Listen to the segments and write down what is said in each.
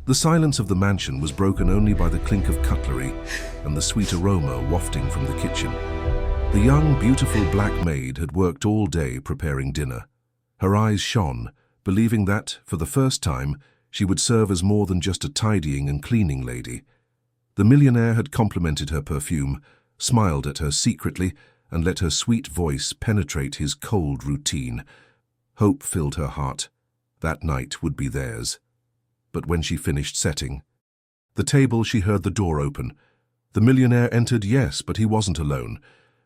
The silence of the mansion was broken only by the clink of cutlery and the sweet aroma wafting from the kitchen. The young, beautiful black maid had worked all day preparing dinner. Her eyes shone, believing that, for the first time, she would serve as more than just a tidying and cleaning lady. The millionaire had complimented her perfume, smiled at her secretly, and let her sweet voice penetrate his cold routine. Hope filled her heart. That night would be theirs. But when she finished setting the table, she heard the door open. The millionaire entered, yes, but he wasn't alone.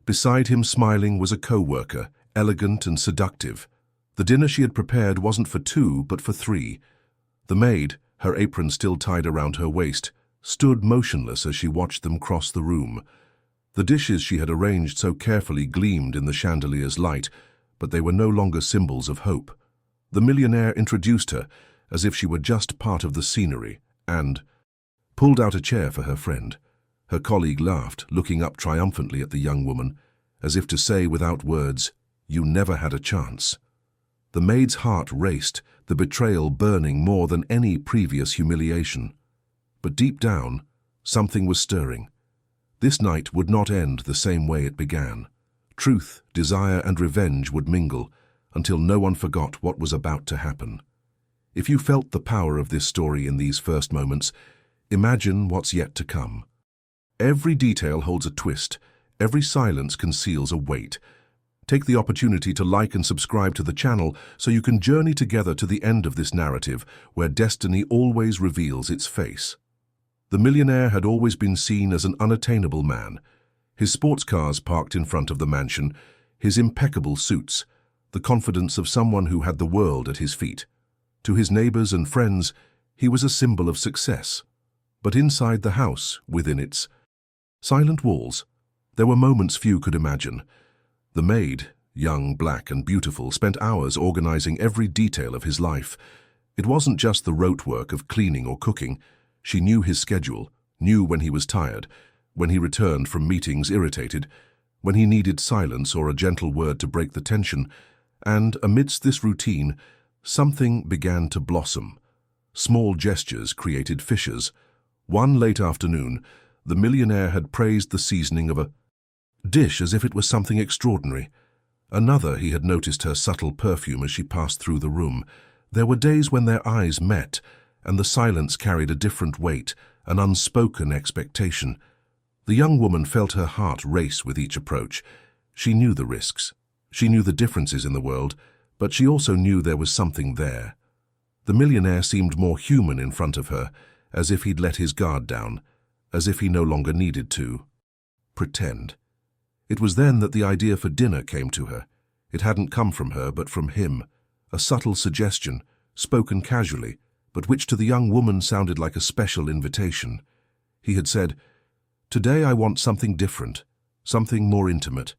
Beside him, smiling, was a co-worker, elegant and seductive. The dinner she had prepared wasn't for two, but for three. The maid, her apron still tied around her waist, stood motionless as she watched them cross the room. The dishes she had arranged so carefully gleamed in the chandelier's light, but they were no longer symbols of hope. The millionaire introduced her, as if she were just part of the scenery, and pulled out a chair for her friend. Her colleague laughed, looking up triumphantly at the young woman, as if to say without words, "You never had a chance." The maid's heart raced, the betrayal burning more than any previous humiliation. But deep down, something was stirring. This night would not end the same way it began. Truth, desire, and revenge would mingle, until no one forgot what was about to happen. If you felt the power of this story in these first moments, imagine what's yet to come. Every detail holds a twist. Every silence conceals a weight. Take the opportunity to like and subscribe to the channel so you can journey together to the end of this narrative where destiny always reveals its face. The millionaire had always been seen as an unattainable man. His sports cars parked in front of the mansion, his impeccable suits, the confidence of someone who had the world at his feet. To his neighbors and friends, he was a symbol of success. But inside the house, within its silent walls, there were moments few could imagine. The maid, young, black, and beautiful, spent hours organizing every detail of his life. It wasn't just the rote work of cleaning or cooking. She knew his schedule, knew when he was tired, when he returned from meetings irritated, when he needed silence or a gentle word to break the tension. And amidst this routine, something began to blossom. Small gestures created fissures. One late afternoon, the millionaire had praised the seasoning of a dish as if it was something extraordinary. Another, he had noticed her subtle perfume as she passed through the room. There were days when their eyes met, and the silence carried a different weight, an unspoken expectation. The young woman felt her heart race with each approach. She knew the risks. She knew the differences in the world, but she also knew there was something there. The millionaire seemed more human in front of her, as if he'd let his guard down, as if he no longer needed to pretend. It was then that the idea for dinner came to her. It hadn't come from her, but from him. A subtle suggestion, spoken casually, but which to the young woman sounded like a special invitation. He had said, "Today I want something different, something more intimate.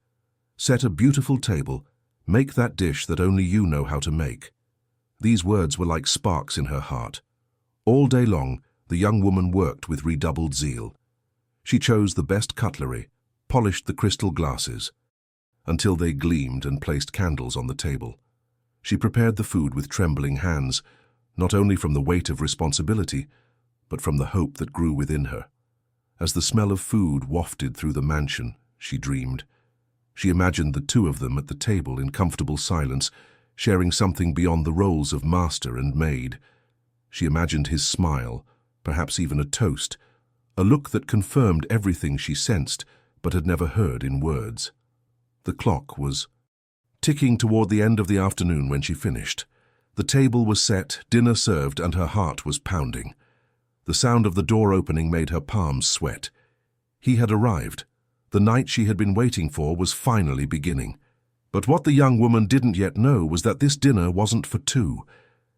Set a beautiful table. Make that dish that only you know how to make." These words were like sparks in her heart. All day long, the young woman worked with redoubled zeal. She chose the best cutlery, polished the crystal glasses, until they gleamed, and placed candles on the table. She prepared the food with trembling hands, not only from the weight of responsibility, but from the hope that grew within her. As the smell of food wafted through the mansion, she dreamed. She imagined the two of them at the table in comfortable silence, sharing something beyond the roles of master and maid. She imagined his smile, perhaps even a toast, a look that confirmed everything she sensed but had never heard in words. The clock was ticking toward the end of the afternoon when she finished. The table was set, dinner served, and her heart was pounding. The sound of the door opening made her palms sweat. He had arrived. The night she had been waiting for was finally beginning. But what the young woman didn't yet know was that this dinner wasn't for two,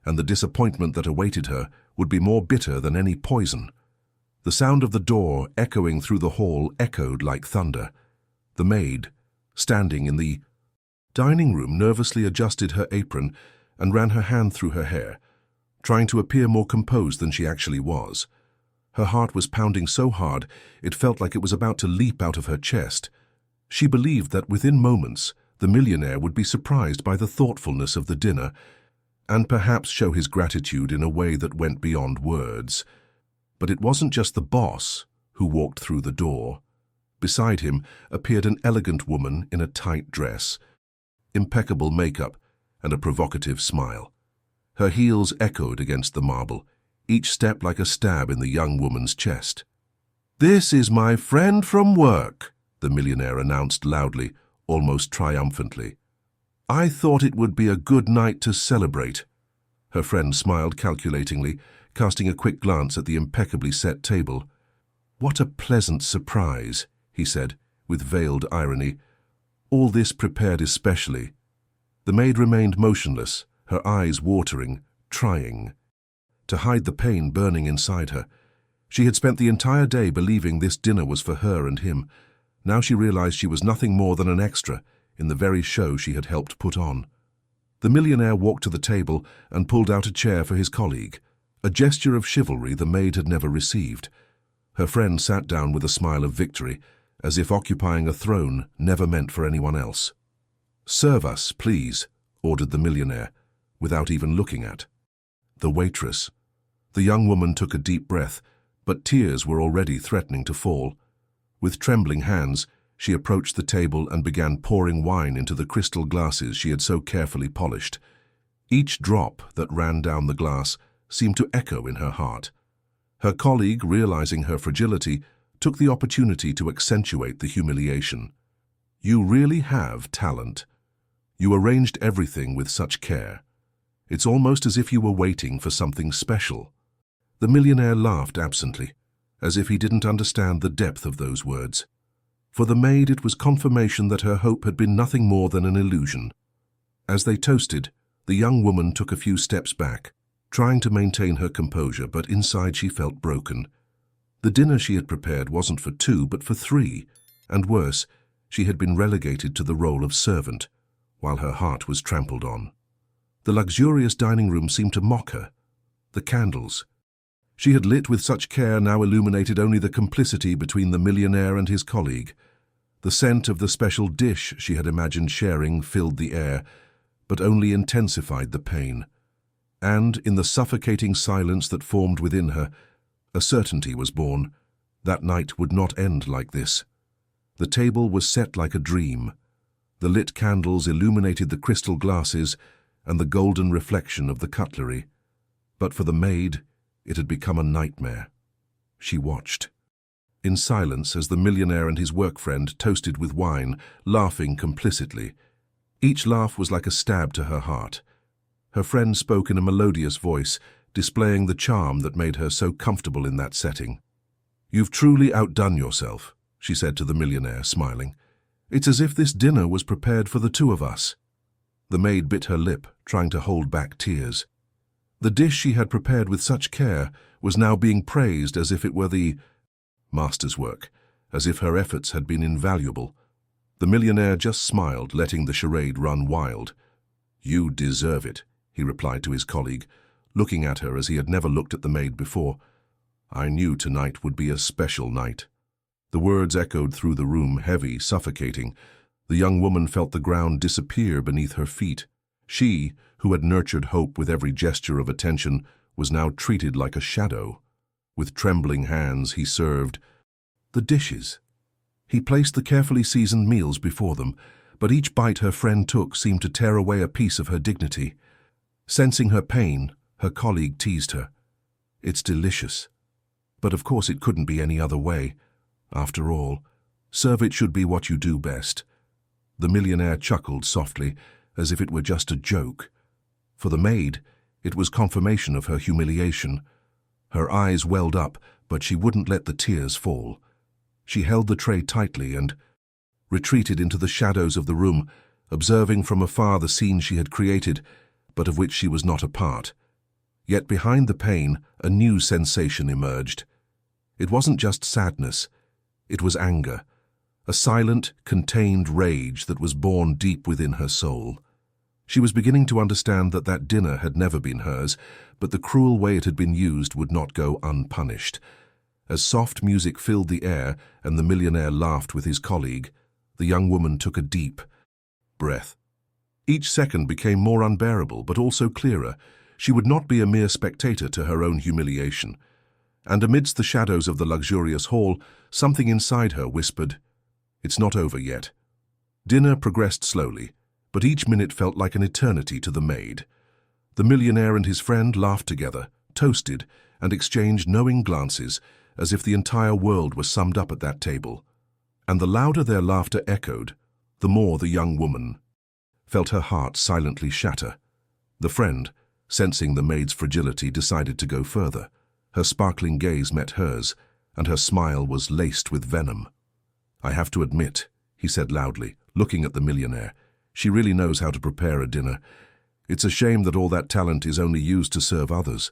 and the disappointment that awaited her would be more bitter than any poison. The sound of the door echoing through the hall echoed like thunder. The maid, standing in the dining room, nervously adjusted her apron and ran her hand through her hair, trying to appear more composed than she actually was. Her heart was pounding so hard it felt like it was about to leap out of her chest. She believed that within moments the millionaire would be surprised by the thoughtfulness of the dinner, and perhaps show his gratitude in a way that went beyond words. But it wasn't just the boss who walked through the door. Beside him appeared an elegant woman in a tight dress, impeccable makeup, and a provocative smile. Her heels echoed against the marble, each step like a stab in the young woman's chest. "This is my friend from work," the millionaire announced loudly, almost triumphantly. "I thought it would be a good night to celebrate." Her friend smiled calculatingly, casting a quick glance at the impeccably set table. "What a pleasant surprise," he said, with veiled irony. "All this prepared especially." The maid remained motionless, her eyes watering, trying to hide the pain burning inside her. She had spent the entire day believing this dinner was for her and him. Now she realized she was nothing more than an extra in the very show she had helped put on. The millionaire walked to the table and pulled out a chair for his colleague, a gesture of chivalry the maid had never received. Her friend sat down with a smile of victory, as if occupying a throne never meant for anyone else. "Serve us, please," ordered the millionaire, without even looking at the waitress. The young woman took a deep breath, but tears were already threatening to fall. With trembling hands, she approached the table and began pouring wine into the crystal glasses she had so carefully polished. Each drop that ran down the glass seemed to echo in her heart. Her colleague, realizing her fragility, took the opportunity to accentuate the humiliation. "You really have talent. You arranged everything with such care. It's almost as if you were waiting for something special." The millionaire laughed absently, as if he didn't understand the depth of those words. For the maid, it was confirmation that her hope had been nothing more than an illusion. As they toasted, the young woman took a few steps back, trying to maintain her composure, but inside she felt broken. The dinner she had prepared wasn't for two, but for three, and worse, she had been relegated to the role of servant, while her heart was trampled on. The luxurious dining room seemed to mock her. The candles she had lit with such care now illuminated only the complicity between the millionaire and his colleague. The scent of the special dish she had imagined sharing filled the air, but only intensified the pain. And, in the suffocating silence that formed within her, a certainty was born. That night would not end like this. The table was set like a dream. The lit candles illuminated the crystal glasses and the golden reflection of the cutlery. But for the maid, it had become a nightmare. She watched in silence as the millionaire and his work friend toasted with wine, laughing complicitly. Each laugh was like a stab to her heart. Her friend spoke in a melodious voice, displaying the charm that made her so comfortable in that setting. "You've truly outdone yourself," she said to the millionaire, smiling. "It's as if this dinner was prepared for the two of us." The maid bit her lip, trying to hold back tears. The dish she had prepared with such care was now being praised as if it were the master's work, as if her efforts had been invaluable. The millionaire just smiled, letting the charade run wild. "You deserve it," he replied to his colleague, looking at her as he had never looked at the maid before. "I knew tonight would be a special night." The words echoed through the room, heavy, suffocating. The young woman felt the ground disappear beneath her feet. She, who had nurtured hope with every gesture of attention, was now treated like a shadow. With trembling hands, he served the dishes. He placed the carefully seasoned meals before them, but each bite her friend took seemed to tear away a piece of her dignity. Sensing her pain, her colleague teased her. "It's delicious. But of course it couldn't be any other way. After all, serve it should be what you do best." The millionaire chuckled softly, as if it were just a joke. For the maid, it was confirmation of her humiliation. Her eyes welled up, but she wouldn't let the tears fall. She held the tray tightly and retreated into the shadows of the room, observing from afar the scene she had created, but of which she was not a part. Yet behind the pain, a new sensation emerged. It wasn't just sadness, it was anger, a silent, contained rage that was born deep within her soul. She was beginning to understand that that dinner had never been hers, but the cruel way it had been used would not go unpunished. As soft music filled the air and the millionaire laughed with his colleague, the young woman took a deep breath. Each second became more unbearable, but also clearer. She would not be a mere spectator to her own humiliation. And amidst the shadows of the luxurious hall, something inside her whispered, "It's not over yet." Dinner progressed slowly, but each minute felt like an eternity to the maid. The millionaire and his friend laughed together, toasted, and exchanged knowing glances, as if the entire world was summed up at that table. And the louder their laughter echoed, the more the young woman felt her heart silently shatter. The friend, sensing the maid's fragility, decided to go further. Her sparkling gaze met hers, and her smile was laced with venom. "I have to admit," he said loudly, looking at the millionaire, "she really knows how to prepare a dinner. It's a shame that all that talent is only used to serve others."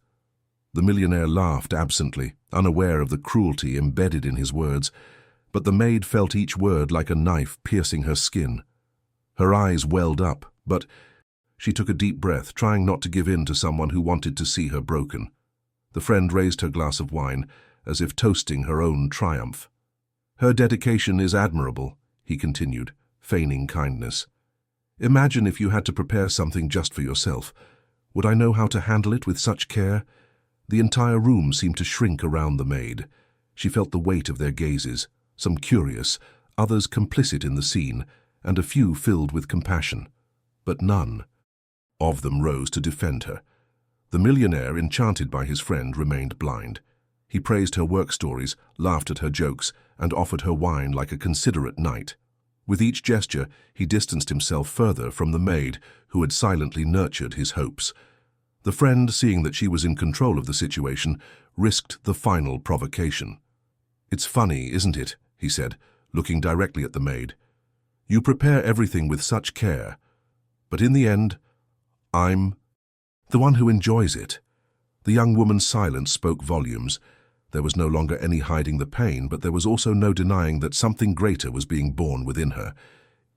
The millionaire laughed absently, unaware of the cruelty embedded in his words, but the maid felt each word like a knife piercing her skin. Her eyes welled up, but she took a deep breath, trying not to give in to someone who wanted to see her broken. The friend raised her glass of wine, as if toasting her own triumph. "Her dedication is admirable," he continued, feigning kindness. "Imagine if you had to prepare something just for yourself. Would I know how to handle it with such care?" The entire room seemed to shrink around the maid. She felt the weight of their gazes, some curious, others complicit in the scene, and a few filled with compassion. But none of them rose to defend her. The millionaire, enchanted by his friend, remained blind. He praised her work stories, laughed at her jokes, and offered her wine like a considerate knight. With each gesture, he distanced himself further from the maid, who had silently nurtured his hopes. The friend, seeing that she was in control of the situation, risked the final provocation. "It's funny, isn't it?" he said, looking directly at the maid. "You prepare everything with such care, but in the end, I'm the one who enjoys it." The young woman's silence spoke volumes. There was no longer any hiding the pain, but there was also no denying that something greater was being born within her.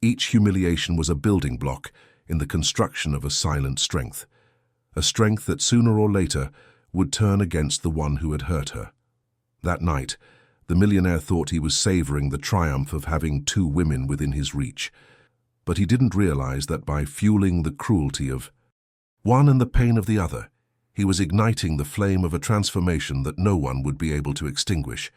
Each humiliation was a building block in the construction of a silent strength, a strength that sooner or later would turn against the one who had hurt her. That night, the millionaire thought he was savoring the triumph of having two women within his reach, but he didn't realize that by fueling the cruelty of one and the pain of the other, he was igniting the flame of a transformation that no one would be able to extinguish.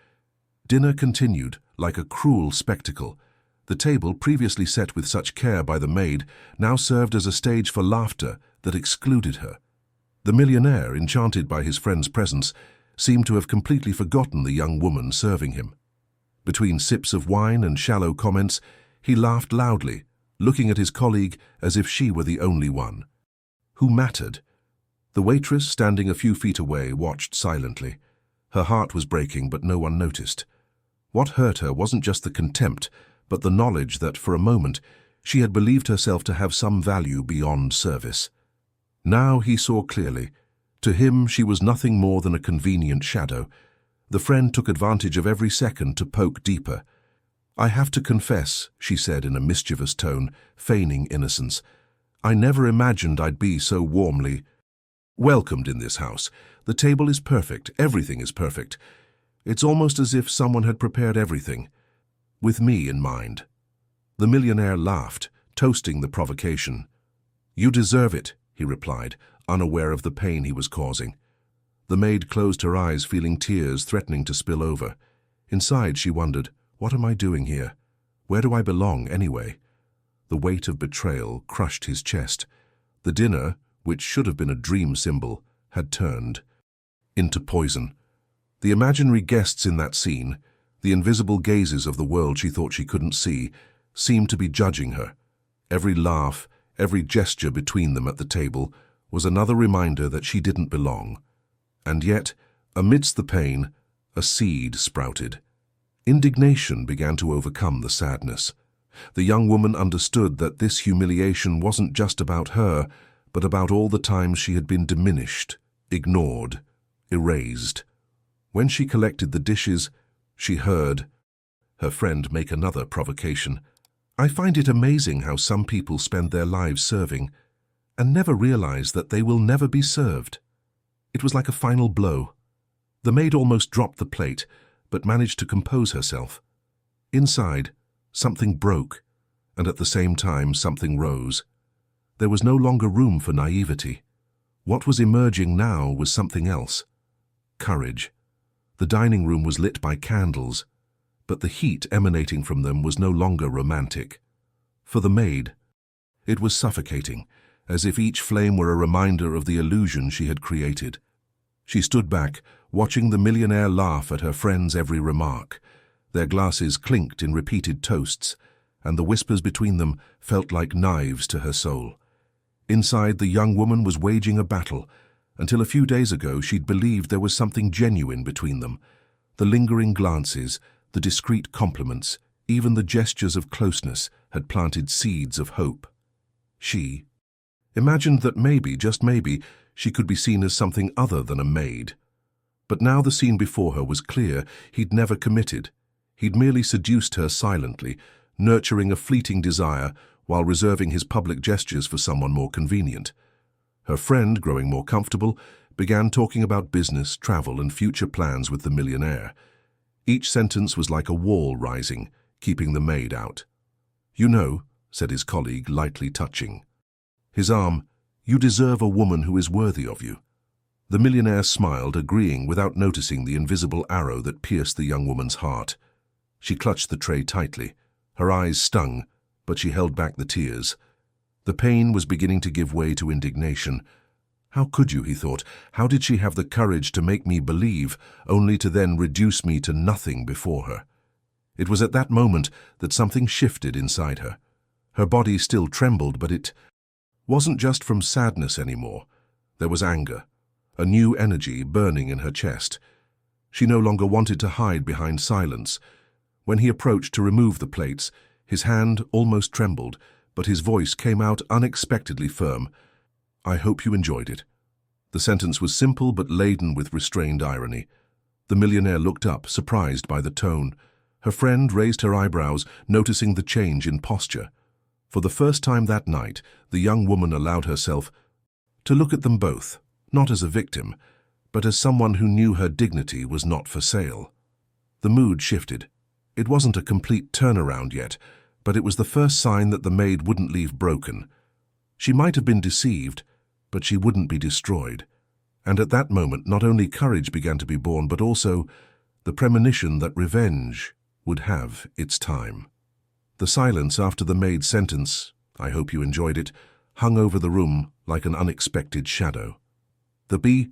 Dinner continued like a cruel spectacle. The table, previously set with such care by the maid, now served as a stage for laughter that excluded her. The millionaire, enchanted by his friend's presence, seemed to have completely forgotten the young woman serving him. Between sips of wine and shallow comments, he laughed loudly, looking at his colleague as if she were the only one who mattered. The waitress, standing a few feet away, watched silently. Her heart was breaking, but no one noticed. What hurt her wasn't just the contempt, but the knowledge that, for a moment, she had believed herself to have some value beyond service. Now he saw clearly. To him, she was nothing more than a convenient shadow. The friend took advantage of every second to poke deeper. "I have to confess," she said in a mischievous tone, feigning innocence, "I never imagined I'd be so warmly welcomed in this house. The table is perfect, everything is perfect. It's almost as if someone had prepared everything, with me in mind." The millionaire laughed, toasting the provocation. "You deserve it," he replied, unaware of the pain he was causing. The maid closed her eyes, feeling tears threatening to spill over. Inside, she wondered, what am I doing here? Where do I belong, anyway? The weight of betrayal crushed his chest. The dinner, which should have been a dream symbol, had turned into poison. The imaginary guests in that scene, the invisible gazes of the world she thought she couldn't see, seemed to be judging her. Every laugh, every gesture between them at the table was another reminder that she didn't belong. And yet, amidst the pain, a seed sprouted. Indignation began to overcome the sadness. The young woman understood that this humiliation wasn't just about her, but about all the times she had been diminished, ignored, erased. When she collected the dishes, she heard her friend make another provocation. "I find it amazing how some people spend their lives serving and never realize that they will never be served." It was like a final blow. The maid almost dropped the plate, but managed to compose herself. Inside, something broke, and at the same time something rose. There was no longer room for naivety. What was emerging now was something else. Courage. The dining room was lit by candles, but the heat emanating from them was no longer romantic. For the maid, it was suffocating, as if each flame were a reminder of the illusion she had created. She stood back, watching the millionaire laugh at her friend's every remark. Their glasses clinked in repeated toasts, and the whispers between them felt like knives to her soul. Inside, the young woman was waging a battle. Until a few days ago, she'd believed there was something genuine between them. The lingering glances, the discreet compliments, even the gestures of closeness had planted seeds of hope. She imagined that maybe, just maybe, she could be seen as something other than a maid. But now the scene before her was clear. He'd never committed. He'd merely seduced her silently, nurturing a fleeting desire while reserving his public gestures for someone more convenient. Her friend, growing more comfortable, began talking about business, travel, and future plans with the millionaire. Each sentence was like a wall rising, keeping the maid out. "You know," said his colleague, lightly touching his arm, "you deserve a woman who is worthy of you." The millionaire smiled, agreeing without noticing the invisible arrow that pierced the young woman's heart. She clutched the tray tightly. Her eyes stung, but she held back the tears. The pain was beginning to give way to indignation. How could you, he thought, how did she have the courage to make me believe, only to then reduce me to nothing before her? It was at that moment that something shifted inside her. Her body still trembled, but it wasn't just from sadness anymore. There was anger, a new energy burning in her chest. She no longer wanted to hide behind silence. When he approached to remove the plates, his hand almost trembled, but his voice came out unexpectedly firm. "I hope you enjoyed it." The sentence was simple but laden with restrained irony. The millionaire looked up, surprised by the tone. Her friend raised her eyebrows, noticing the change in posture. For the first time that night, the young woman allowed herself to look at them both, not as a victim, but as someone who knew her dignity was not for sale. The mood shifted. It wasn't a complete turnaround yet, but it was the first sign that the maid wouldn't leave broken. She might have been deceived, but she wouldn't be destroyed. And at that moment, not only courage began to be born, but also the premonition that revenge would have its time. The silence after the maid's sentence, "I hope you enjoyed it," hung over the room like an unexpected shadow. The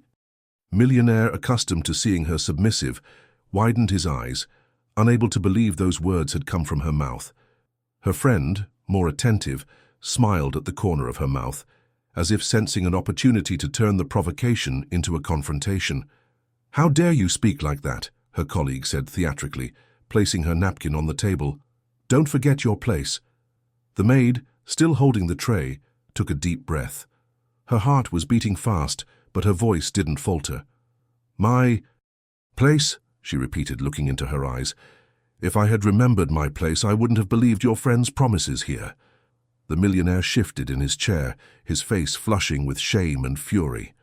millionaire, accustomed to seeing her submissive, widened his eyes, unable to believe those words had come from her mouth. Her friend, more attentive, smiled at the corner of her mouth, as if sensing an opportunity to turn the provocation into a confrontation. "How dare you speak like that?" her colleague said theatrically, placing her napkin on the table. "Don't forget your place." The maid, still holding the tray, took a deep breath. Her heart was beating fast, but her voice didn't falter. "My place?" she repeated, looking into her eyes. "If I had remembered my place, I wouldn't have believed your friend's promises here." The millionaire shifted in his chair, his face flushing with shame and fury.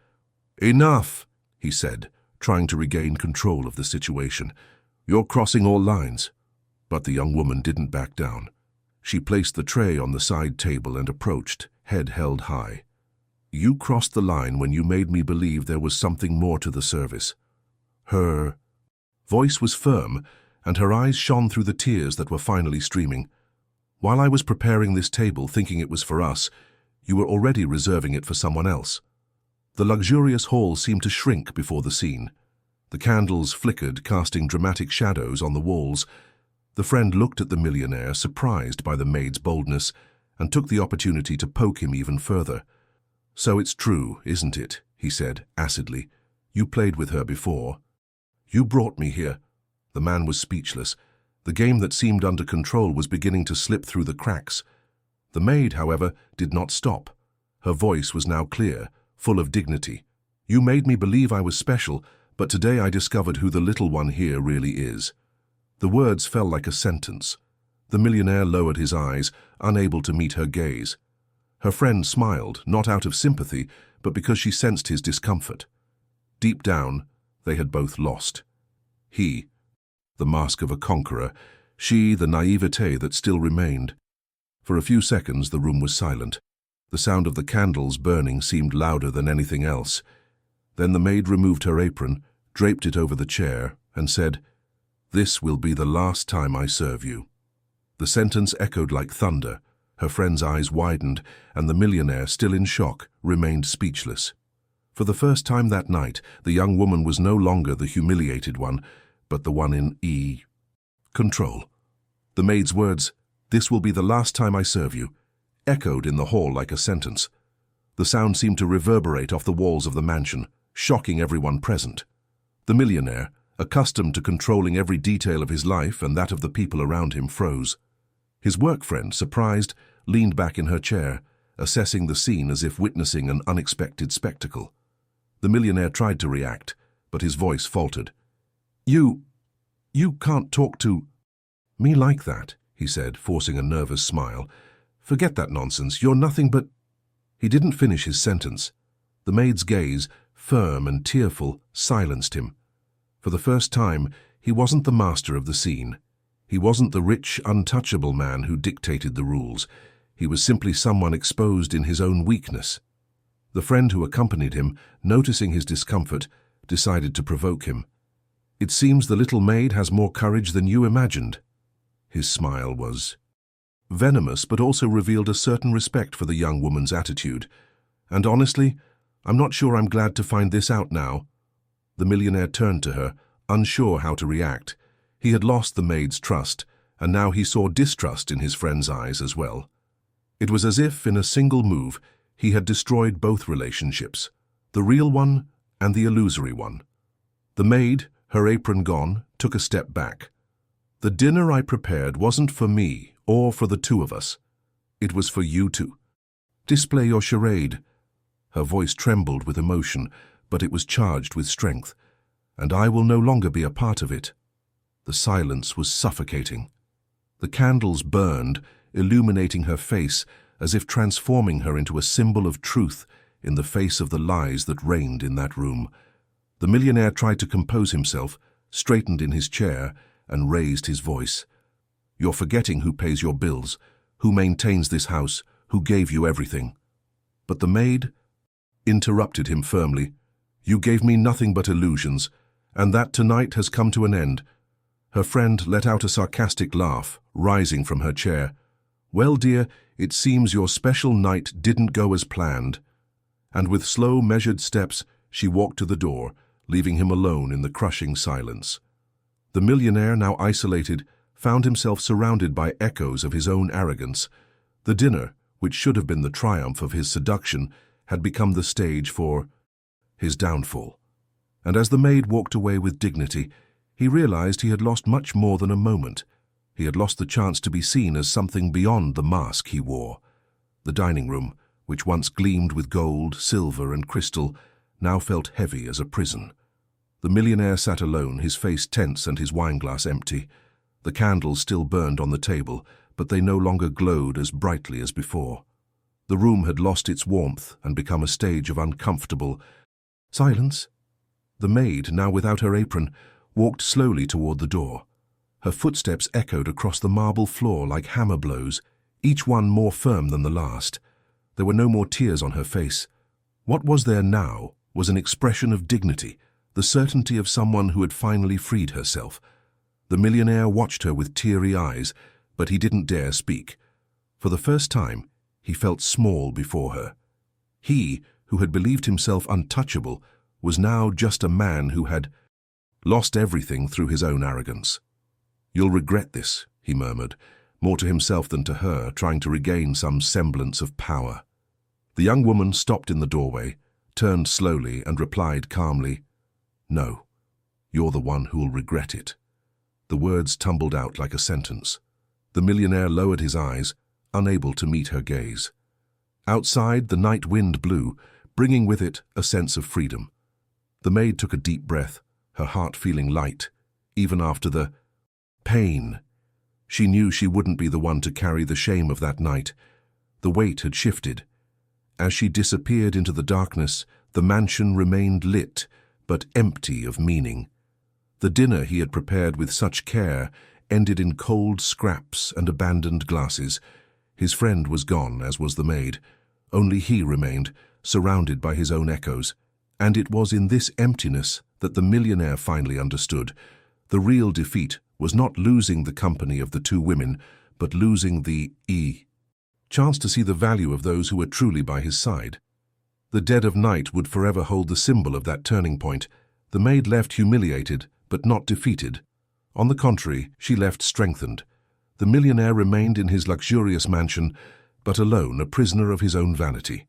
"Enough," he said, trying to regain control of the situation. "You're crossing all lines." But the young woman didn't back down. She placed the tray on the side table and approached, head held high. "You crossed the line when you made me believe there was something more to the service." Her voice was firm, and her eyes shone through the tears that were finally streaming. "While I was preparing this table, thinking it was for us, you were already reserving it for someone else." The luxurious hall seemed to shrink before the scene. The candles flickered, casting dramatic shadows on the walls. The friend looked at the millionaire, surprised by the maid's boldness, and took the opportunity to poke him even further. "So it's true, isn't it?" he said, acidly. "You played with her before. You brought me here." The man was speechless. The game that seemed under control was beginning to slip through the cracks. The maid, however, did not stop. Her voice was now clear, full of dignity. "You made me believe I was special, but today I discovered who the little one here really is." The words fell like a sentence. The millionaire lowered his eyes, unable to meet her gaze. Her friend smiled, not out of sympathy, but because she sensed his discomfort. Deep down, they had both lost. He, the mask of a conqueror; she, the naivete that still remained. For a few seconds, the room was silent. The sound of the candles burning seemed louder than anything else. Then the maid removed her apron, draped it over the chair, and said, "This will be the last time I serve you." The sentence echoed like thunder. Her friend's eyes widened, and the millionaire, still in shock, remained speechless. For the first time that night, the young woman was no longer the humiliated one, but the one in control. The maid's words, "This will be the last time I serve you," echoed in the hall like a sentence. The sound seemed to reverberate off the walls of the mansion, shocking everyone present. The millionaire, accustomed to controlling every detail of his life and that of the people around him, froze. His work friend, surprised, leaned back in her chair, assessing the scene as if witnessing an unexpected spectacle. The millionaire tried to react, but his voice faltered. You can't talk to me like that," he said, forcing a nervous smile. "Forget that nonsense. You're nothing but—" He didn't finish his sentence. The maid's gaze, firm and tearful, silenced him. For the first time, he wasn't the master of the scene. He wasn't the rich, untouchable man who dictated the rules. He was simply someone exposed in his own weakness. The friend who accompanied him, noticing his discomfort, decided to provoke him. "It seems the little maid has more courage than you imagined." His smile was venomous, but also revealed a certain respect for the young woman's attitude. "And honestly, I'm not sure I'm glad to find this out now." The millionaire turned to her, unsure how to react. He had lost the maid's trust, and now he saw distrust in his friend's eyes as well. It was as if, in a single move, he had destroyed both relationships, the real one and the illusory one. The maid, her apron gone, took a step back. "The dinner I prepared wasn't for me or for the two of us. It was for you two. Display your charade." Her voice trembled with emotion, but it was charged with strength. "And I will no longer be a part of it." The silence was suffocating. The candles burned, illuminating her face as if transforming her into a symbol of truth in the face of the lies that reigned in that room. The millionaire tried to compose himself, straightened in his chair, and raised his voice. "You're forgetting who pays your bills, who maintains this house, who gave you everything." But the maid interrupted him firmly. "You gave me nothing but illusions, and that tonight has come to an end." Her friend let out a sarcastic laugh, rising from her chair. "Well, dear, it seems your special night didn't go as planned." And with slow, measured steps, she walked to the door, leaving him alone in the crushing silence. The millionaire, now isolated, found himself surrounded by echoes of his own arrogance. The dinner, which should have been the triumph of his seduction, had become the stage for his downfall. And as the maid walked away with dignity, he realized he had lost much more than a moment. He had lost the chance to be seen as something beyond the mask he wore. The dining room, which once gleamed with gold, silver, and crystal, now felt heavy as a prison. The millionaire sat alone, his face tense and his wineglass empty. The candles still burned on the table, but they no longer glowed as brightly as before. The room had lost its warmth and become a stage of uncomfortable silence. The maid, now without her apron, walked slowly toward the door. Her footsteps echoed across the marble floor like hammer blows, each one more firm than the last. There were no more tears on her face. What was there now was an expression of dignity, the certainty of someone who had finally freed herself. The millionaire watched her with teary eyes, but he didn't dare speak. For the first time, he felt small before her. He, who had believed himself untouchable, was now just a man who had lost everything through his own arrogance. "You'll regret this," he murmured, more to himself than to her, trying to regain some semblance of power. The young woman stopped in the doorway, turned slowly, and replied calmly, "No, you're the one who'll regret it." The words tumbled out like a sentence. The millionaire lowered his eyes, unable to meet her gaze. Outside, the night wind blew, bringing with it a sense of freedom. The maid took a deep breath, her heart feeling light, even after the pain. She knew she wouldn't be the one to carry the shame of that night. The weight had shifted. As she disappeared into the darkness, the mansion remained lit, but empty of meaning. The dinner he had prepared with such care ended in cold scraps and abandoned glasses. His friend was gone, as was the maid. Only he remained, surrounded by his own echoes. And it was in this emptiness that the millionaire finally understood. The real defeat was not losing the company of the two women, but losing the chance to see the value of those who were truly by his side. The dead of night would forever hold the symbol of that turning point. The maid left humiliated, but not defeated. On the contrary, she left strengthened. The millionaire remained in his luxurious mansion, but alone, a prisoner of his own vanity.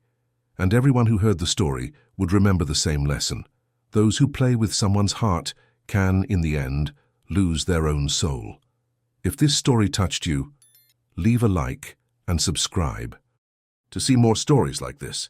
And everyone who heard the story would remember the same lesson. Those who play with someone's heart can, in the end, lose their own soul. If this story touched you, leave a like and subscribe. To see more stories like this,